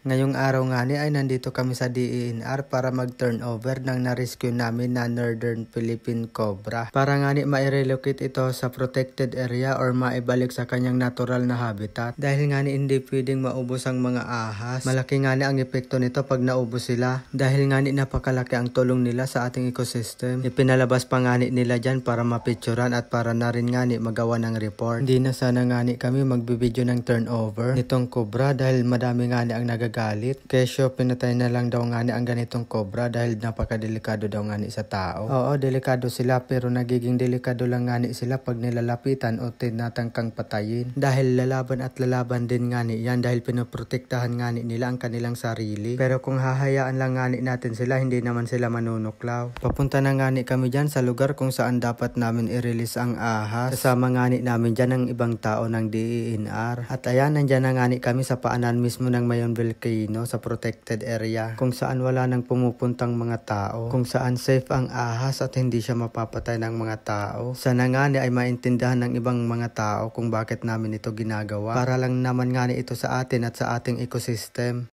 Ngayong araw nga ni ay nandito kami sa DENR para mag-turnover ng na-rescue namin na Northern Philippine Cobra. Para nga ni ma-relocate ito sa protected area or maibalik sa kanyang natural na habitat. Dahil nga ni hindi pwedeng maubos ang mga ahas. Malaki nga ni ang epekto nito pag naubos sila. Dahil nga ni napakalaki ang tulong nila sa ating ecosystem. Ipinalabas pa nga ni nila dyan para mapicturan at para na rin nga ni magawa ng report. Hindi na sana nga ni kami magbibideo ng turnover nitong cobra dahil madami nga ni ang nagagalit. Kesyo pinatay na lang daw nga ni ang ganitong cobra dahil napakadelikado daw nga ni sa tao. Oo, delikado sila pero nagiging delikado lang nga ni sila pag nilalapitan o tinatangkang patayin. Dahil lalaban at lalaban din nga ni yan dahil pinoprotektahan nga ni nila ang kanilang sarili. Pero kung hahayaan lang nga ni natin sila, hindi naman sila manunuklaw. Papunta na nga ni kami dyan sa lugar kung saan dapat namin i-release ang ahas. Kasama nga ni namin dyan ang ibang tao ng DENR. At ayan, nandyan na nga ni kami sa paanan mismo ng Mayon Volcano sa protected area kung saan wala nang pumupuntang mga tao, kung saan safe ang ahas at hindi siya mapapatay ng mga tao. Sana nga ni ay maintindihan ng ibang mga tao kung bakit namin ito ginagawa para lang naman nga ni ito sa atin at sa ating ecosystem.